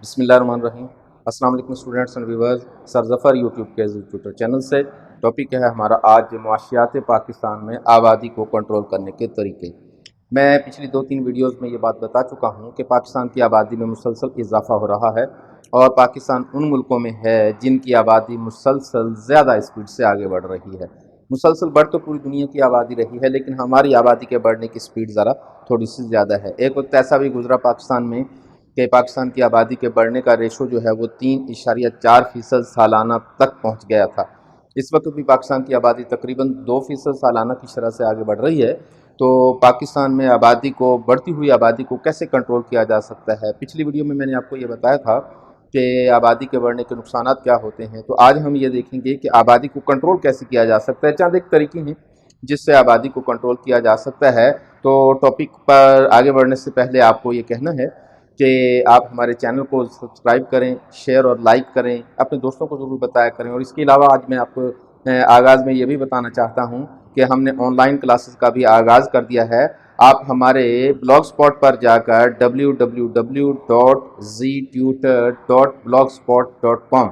बिस्मिल्लाहिर्रहमानिर्रहीम। अस्सलाम वालेकुम students and viewers. Sir Zafar YouTube के ट्विटर चैनल से टॉपिक है हमारा आज मुआशियात पाकिस्तान में आबादी को कंट्रोल करने के तरीके। मैं पिछली 2-3 वीडियोज़ में ये बात बता चुका हूँ कि पाकिस्तान की आबादी में मुसलसल इजाफ़ा हो रहा है और पाकिस्तान उन मुल्कों में है जिनकी आबादी मुसलसल ज़्यादा स्पीड से आगे बढ़ रही है। मुसलसल बढ़ तो पूरी दुनिया की आबादी रही है, लेकिन हमारी आबादी के बढ़ने की स्पीड ज़रा थोड़ी सी ज़्यादा है। एक वक्त ऐसा भी गुजरा पाकिस्तान में कि पाकिस्तान की आबादी के बढ़ने का रेशो जो है वो 3.4% सालाना तक पहुंच गया था। इस वक्त भी पाकिस्तान की आबादी तकरीबन 2% सालाना की शरह से आगे बढ़ रही है। तो पाकिस्तान में आबादी को, बढ़ती हुई आबादी को कैसे कंट्रोल किया जा सकता है, पिछली वीडियो में मैंने आपको ये बताया था कि आबादी के बढ़ने के नुकसानात क्या होते हैं। तो आज हम ये देखेंगे कि आबादी को कंट्रोल कैसे किया जा सकता है। चंद एक तरीके हैं जिससे आबादी को कंट्रोल किया जा सकता है। तो टॉपिक पर आगे बढ़ने से पहले आपको ये कहना है कि आप हमारे चैनल को सब्सक्राइब करें, शेयर और लाइक करें, अपने दोस्तों को ज़रूर बताया करें। और इसके अलावा आज मैं आपको आगाज़ में ये भी बताना चाहता हूँ कि हमने ऑनलाइन क्लासेस का भी आगाज़ कर दिया है। आप हमारे ब्लॉग स्पॉट पर जाकर www.ztutor.blogspot.com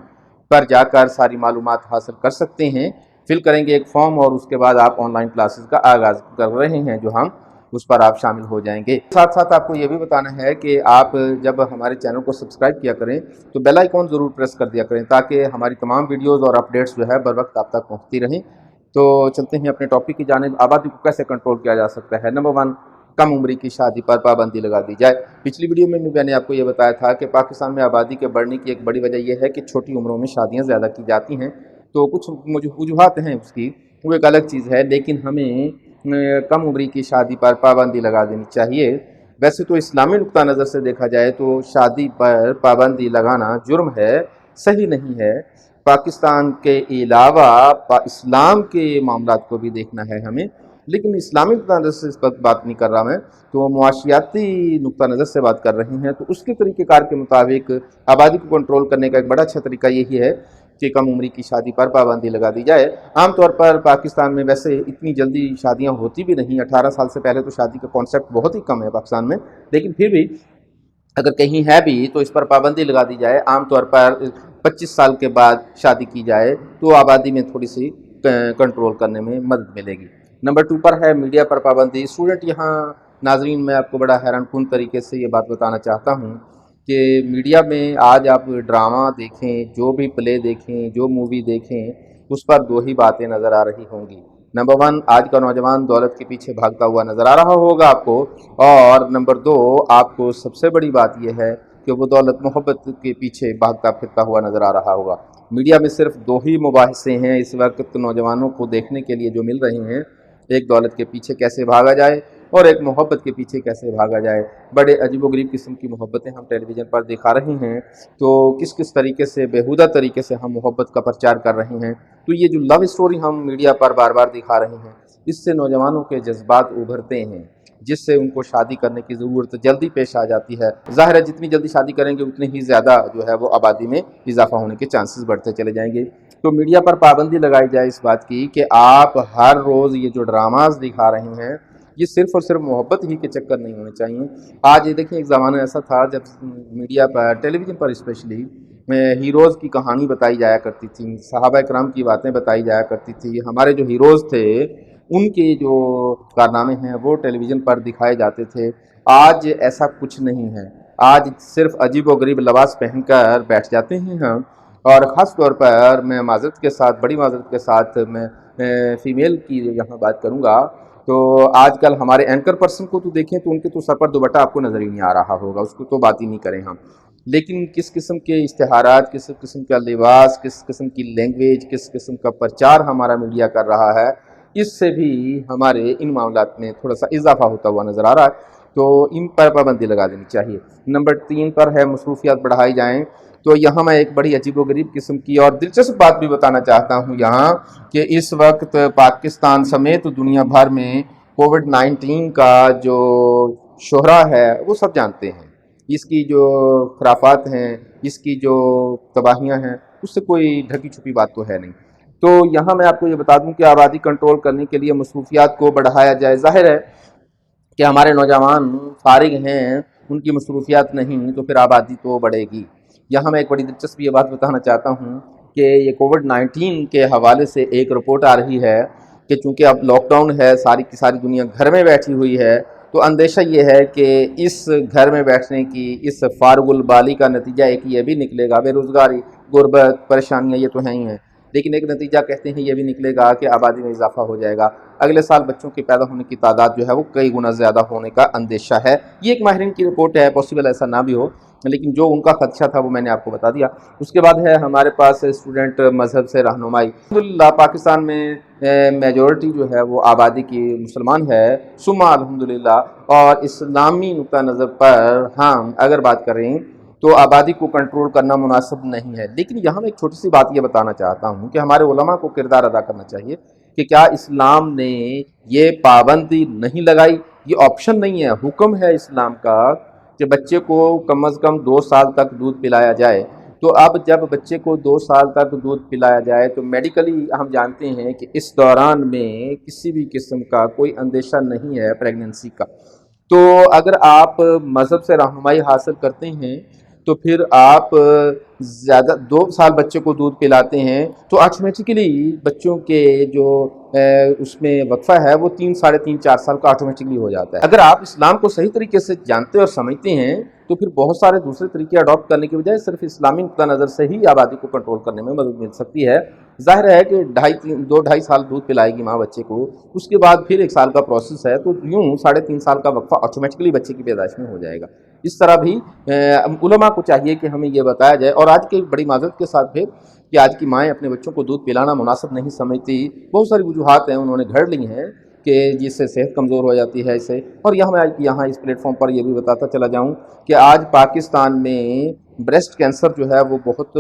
पर जाकर सारी मालूमात हासिल कर सकते हैं। फिल करेंगे एक फॉर्म और उसके बाद आप ऑनलाइन क्लासेस का आगाज़ कर रहे हैं जो हम उस पर आप शामिल हो जाएंगे। साथ साथ आपको ये भी बताना है कि आप जब हमारे चैनल को सब्सक्राइब किया करें तो बेल आइकॉन ज़रूर प्रेस कर दिया करें ताकि हमारी तमाम वीडियोज़ और अपडेट्स जो है बर वक्त आप तक पहुँचती रहें। तो चलते हैं अपने टॉपिक की जानिब। आबादी को कैसे कंट्रोल किया जा सकता है। नंबर 1, कम उम्री की शादी पर पाबंदी लगा दी जाए। पिछली वीडियो में मैंने आपको ये बताया था कि पाकिस्तान में आबादी के बढ़ने की एक बड़ी वजह यह है कि छोटी उम्रों में शादियाँ ज़्यादा की जाती हैं। तो कुछ वजूहात हैं उसकी, वो एक अलग चीज़ है, लेकिन हमें कम उम्री की शादी पर पाबंदी लगा देनी चाहिए। वैसे तो इस्लामी नुक्ता नज़र से देखा जाए तो शादी पर पाबंदी लगाना जुर्म है, सही नहीं है। पाकिस्तान के अलावा इस्लाम के मामलात को भी देखना है हमें, लेकिन इस्लामी नुक्ता नज़र से इस पर बात नहीं कर रहा मैं, तो मुआशियाती नुक्ता नज़र से बात कर रहे हैं। तो उसके तरीक़ेकार के मुताबिक आबादी को कंट्रोल करने का एक बड़ा अच्छा तरीका यही है कि कम उम्री की शादी पर पाबंदी लगा दी जाए। आमतौर पर पाकिस्तान में वैसे इतनी जल्दी शादियां होती भी नहीं, 18 साल से पहले तो शादी का कॉन्सेप्ट बहुत ही कम है पाकिस्तान में, लेकिन फिर भी अगर कहीं है भी तो इस पर पाबंदी लगा दी जाए। आमतौर पर 25 साल के बाद शादी की जाए तो आबादी में थोड़ी सी कंट्रोल करने में मदद मिलेगी। नंबर 2 पर है मीडिया पर पाबंदी। स्टूडेंट यहाँ नाजरीन, मैं आपको बड़ा हैरानकुन तरीके से ये बात बताना चाहता हूँ कि मीडिया में आज आप ड्रामा देखें, जो भी प्ले देखें, जो मूवी देखें, उस पर 2 ही बातें नज़र आ रही होंगी। नंबर 1, आज का नौजवान दौलत के पीछे भागता हुआ नज़र आ रहा होगा आपको, और नंबर 2, आपको सबसे बड़ी बात यह है कि वो दौलत मोहब्बत के पीछे भागता फिरता हुआ नज़र आ रहा होगा। मीडिया में सिर्फ 2 ही मुबाहिसे हैं इस वक्त नौजवानों को देखने के लिए जो मिल रहे हैं, एक दौलत के पीछे कैसे भागा जाए और एक मोहब्बत के पीछे कैसे भागा जाए। बड़े अजीबोगरीब किस्म की मोहब्बतें हम टेलीविज़न पर दिखा रहे हैं, तो किस किस तरीके से, बेहुदा तरीके से हम मोहब्बत का प्रचार कर रहे हैं। तो ये जो लव स्टोरी हम मीडिया पर बार बार दिखा रहे हैं, इससे नौजवानों के जज्बात उभरते हैं, जिससे उनको शादी करने की ज़रूरत जल्दी पेश आ जाती है। ज़ाहिर है जितनी जल्दी शादी करेंगे उतनी ही ज़्यादा जो है वो आबादी में इजाफा होने के चांसेस बढ़ते चले जाएंगे। तो मीडिया पर पाबंदी लगाई जाए इस बात की कि आप हर रोज़ ये जो ड्रामास दिखा रहे हैं, ये सिर्फ और सिर्फ मोहब्बत ही के चक्कर नहीं होने चाहिए। आज ये देखिए, एक ज़माना ऐसा था जब मीडिया पर, टेलीविज़न पर स्पेशली, हीरोज़ की कहानी बताई जाया करती थी, सहाबा इकराम की बातें बताई जाया करती थी। हमारे जो हीरोज़ थे उनके जो कारनामे हैं वो टेलीविज़न पर दिखाए जाते थे। आज ऐसा कुछ नहीं है। आज सिर्फ अजीब व गरीब लिबास पहनकर बैठ जाते हैं हम, और ख़ास तौर पर मैं माज़रत के साथ, बड़ी माज़रत के साथ मैं फ़ीमेल की यहाँ बात करूँगा, तो आजकल हमारे एंकर पर्सन को तो देखें तो उनके तो सर पर दुपट्टा आपको नज़र ही नहीं आ रहा होगा, उसको तो बात ही नहीं करें हम। लेकिन किस किस्म के इश्तिहारात, किस किस्म का लिबास, किस किस्म की लैंग्वेज, किस किस्म का प्रचार हमारा मीडिया कर रहा है, इससे भी हमारे इन मामलात में थोड़ा सा इजाफा होता हुआ नज़र आ रहा है। तो इन पर पाबंदी लगा देनी चाहिए। नंबर 3 पर है मसरूफियात बढ़ाई जाएँ। तो यहाँ मैं एक बड़ी अजीबोगरीब किस्म की और दिलचस्प बात भी बताना चाहता हूँ यहाँ, कि इस वक्त पाकिस्तान समेत दुनिया भर में कोविड-19 का जो शोहरा है वो सब जानते हैं। इसकी जो खुराफात हैं, इसकी जो तबाहियाँ हैं, उससे कोई ढकी छुपी बात तो है नहीं। तो यहाँ मैं आपको ये बता दूं कि आबादी कंट्रोल करने के लिए मसरूफियात को बढ़ाया जाए। ज़ाहिर है कि हमारे नौजवान फारिग हैं, उनकी मसरूफियात नहीं तो फिर आबादी तो बढ़ेगी। यहाँ मैं एक बड़ी दिलचस्प ये बात बताना चाहता हूँ कि ये कोविड-19 के हवाले से एक रिपोर्ट आ रही है कि चूँकि अब लॉकडाउन है, सारी की सारी दुनिया घर में बैठी हुई है, तो अंदेशा ये है कि इस घर में बैठने की, इस फारगुल बाली का नतीजा एक ये भी निकलेगा, बेरोज़गारी, गुर्बत, परेशानियाँ ये तो हैं ही हैं, लेकिन एक नतीजा कहते हैं ये भी निकलेगा कि आबादी में इजाफा हो जाएगा। अगले साल बच्चों के पैदा होने की तादाद जो है वो कई गुना ज़्यादा होने का अंदेशा है। ये एक माहिरीन की रिपोर्ट है, पॉसिबल ऐसा ना भी हो, लेकिन जो उनका खदशा था वो मैंने आपको बता दिया। उसके बाद है हमारे पास स्टूडेंट मज़हब से रहनुमाई। अल्हम्दुलिल्लाह पाकिस्तान में मेजॉरिटी जो है वो आबादी की मुसलमान है, सुम्मा अल्हम्दुलिल्लाह। और इस्लामी नुक्ता नज़र पर हम अगर बात करें तो आबादी को कंट्रोल करना मुनासिब नहीं है। लेकिन यहाँ मैं एक छोटी सी बात ये बताना चाहता हूँ कि हमारे उलमा को किरदार अदा करना चाहिए कि क्या इस्लाम ने ये पाबंदी नहीं लगाई, ये ऑप्शन नहीं है, हुक्म है इस्लाम का कि बच्चे को कम अज़ कम 2 साल तक दूध पिलाया जाए। तो अब जब बच्चे को 2 साल तक दूध पिलाया जाए तो मेडिकली हम जानते हैं कि इस दौरान में किसी भी किस्म का कोई अंदेशा नहीं है प्रेगनेंसी का। तो अगर आप मज़हब से रहनुमाई हासिल करते हैं तो फिर आप ज़्यादा 2 साल बच्चे को दूध पिलाते हैं तो ऑटोमेटिकली बच्चों के जो उसमें वक्फ़ा है वो 3, साढ़े 3, 4 साल का ऑटोमेटिकली हो जाता है। अगर आप इस्लाम को सही तरीके से जानते और समझते हैं तो फिर बहुत सारे दूसरे तरीके अडॉप्ट करने के बजाय सिर्फ इस्लामी नुक्ता नज़र से ही आबादी को कंट्रोल करने में मदद मिल सकती है। ज़ाहिर है कि 2 ढाई साल दूध पिलाएगी माँ बच्चे को, उसके बाद फिर 1 साल का प्रोसेस है, तो यूँ 3.5 साल का वक्फ़ा ऑटोमेटिकली बच्चे की पैदाइश में हो जाएगा। इस तरह भी उलमा को चाहिए कि हमें ये बताया जाए। और आज की बड़ी माज़रत के साथ फिर कि आज की माएँ अपने बच्चों को दूध पिलाना मुनासिब नहीं समझती, बहुत सारी वजूहात हैं उन्होंने घड़ ली हैं कि जिससे सेहत कमज़ोर हो जाती है इससे। और यहाँ इस प्लेटफॉर्म पर ये भी बताता चला जाऊँ कि आज पाकिस्तान में ब्रेस्ट कैंसर जो है वो बहुत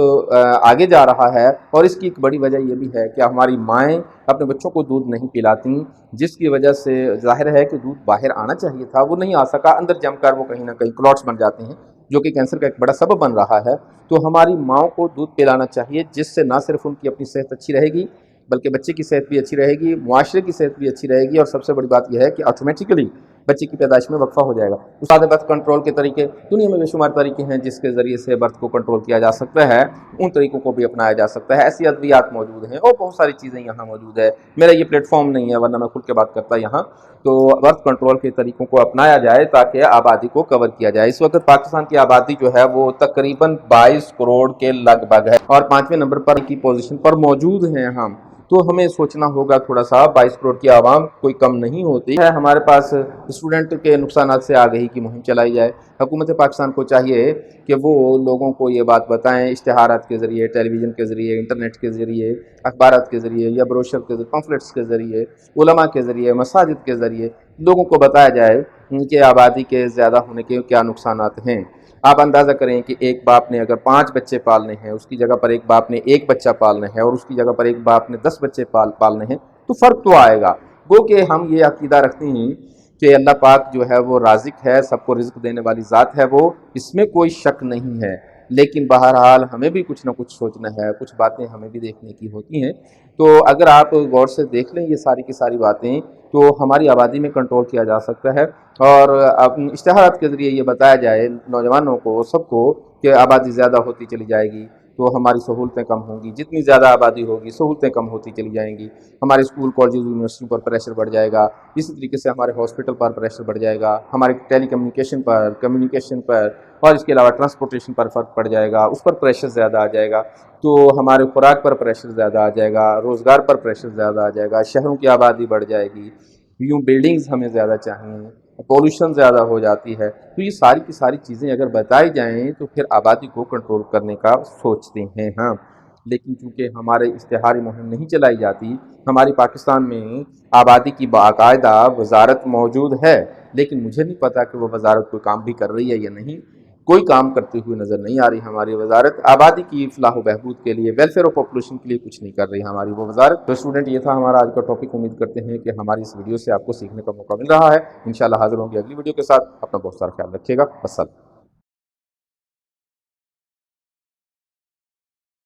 आगे जा रहा है, और इसकी एक बड़ी वजह ये भी है कि हमारी माएँ अपने बच्चों को दूध नहीं पिलाती, जिसकी वजह से ज़ाहिर है कि दूध बाहर आना चाहिए था, वो नहीं आ सका, अंदर जमकर वो कहीं ना कहीं क्लॉट्स बन जाते हैं जो कि कैंसर का एक बड़ा सबब बन रहा है। तो हमारी माँओं को दूध पिलाना चाहिए, जिससे ना सिर्फ उनकी अपनी सेहत अच्छी रहेगी बल्कि बच्चे की सेहत भी अच्छी रहेगी, मुआशरे की सेहत भी अच्छी रहेगी, और सबसे बड़ी बात यह है कि ऑटोमेटिकली बच्चे की पैदाइश में वक्फा हो जाएगा। उस बर्थ कंट्रोल के तरीके दुनिया में बेशुमार तरीके हैं जिसके ज़रिए से बर्थ को कंट्रोल किया जा सकता है, उन तरीक़ों को भी अपनाया जा सकता है। ऐसी अद्वियात मौजूद हैं और बहुत सारी चीज़ें यहाँ मौजूद है। मेरा ये प्लेटफॉर्म नहीं है, वरना मैं खुल के बात करता यहाँ। तो बर्थ कंट्रोल के तरीक़ों को अपनाया जाए ताकि आबादी को कवर किया जाए। इस वक्त पाकिस्तान की आबादी जो है वो तकरीबन 22 करोड़ के लगभग है और 5वें नंबर पर की पोजीशन पर मौजूद हैं हम। तो हमें सोचना होगा थोड़ा सा, 22 करोड़ की आवाम कोई कम नहीं होती है। हमारे पास स्टूडेंट के नुकसानात से आगही की मुहिम चलाई जाए। हुकूमत पाकिस्तान को चाहिए कि वो लोगों को ये बात बताएं, इश्तिहारात के ज़रिए, टेलीविज़न के ज़रिए, इंटरनेट के ज़रिए, अखबारात के ज़रिए या ब्रोशर के ज़रिए, पम्फलेट्स के ज़रिए, उलमा के ज़रिए, मसाजिद के ज़रिए लोगों को बताया जाए कि आबादी के ज़्यादा होने के क्या नुकसानात हैं। आप अंदाज़ा करें कि एक बाप ने अगर 5 बच्चे पालने हैं, उसकी जगह पर एक बाप ने 1 बच्चा पालना है, और उसकी जगह पर एक बाप ने 10 बच्चे पालने हैं, तो फ़र्क तो आएगा। गो कि हम ये अकीदा रखते हैं कि अल्लाह पाक जो है वो राज़िक है, सबको रिज़्क़ देने वाली ज़ात है वो, इसमें कोई शक नहीं है। लेकिन बहरहाल हमें भी कुछ ना कुछ सोचना है, कुछ बातें हमें भी देखने की होती हैं। तो अगर आप गौर से देख लें ये सारी की सारी बातें, तो हमारी आबादी में कंट्रोल किया जा सकता है। और इश्तिहारात के ज़रिए ये बताया जाए नौजवानों को, सबको, कि आबादी ज़्यादा होती चली जाएगी तो हमारी सहूलतें कम होंगी, जितनी ज़्यादा आबादी होगी सहूलतें कम होती चली जाएंगी, हमारे स्कूल कॉलेज यूनिवर्सिटियों पर प्रेशर बढ़ जाएगा, इसी तरीके से हमारे हॉस्पिटल पर प्रेशर बढ़ जाएगा, हमारे टेली कम्युनिकेशन पर और इसके अलावा ट्रांसपोर्टेशन पर फ़र्क पड़ जाएगा, उस पर प्रेशर ज़्यादा आ जाएगा। तो हमारे खुराक पर प्रेशर ज़्यादा आ जाएगा, रोज़गार पर प्रेशर ज़्यादा आ जाएगा, शहरों की आबादी बढ़ जाएगी, यूँ बिल्डिंग्स हमें ज़्यादा चाहिए, पॉल्यूशन ज़्यादा हो जाती है। तो ये सारी की सारी चीज़ें अगर बताई जाएँ तो फिर आबादी को कंट्रोल करने का सोचते हैं हम। लेकिन चूँकि हमारे इश्तिहारी मुहिम नहीं चलाई जाती, हमारी पाकिस्तान में आबादी की बाकायदा वजारत मौजूद है, लेकिन मुझे नहीं पता कि वो वजारत कोई काम भी कर रही है या नहीं। कोई काम करते हुए नज़र नहीं आ रही हमारी वजारत। आबादी की फलाह व बहबूद के लिए, वेलफेयर ऑफ पॉपुलेशन के लिए कुछ नहीं कर रही हमारी वो वजारत। तो स्टूडेंट, ये था हमारा आज का टॉपिक। उम्मीद करते हैं कि हमारी इस वीडियो से आपको सीखने का मौका मिल रहा है। इंशाल्लाह हाजिर होंगे अगली वीडियो के साथ। अपना बहुत सारा ख्याल रखिएगा। अस्सलाम।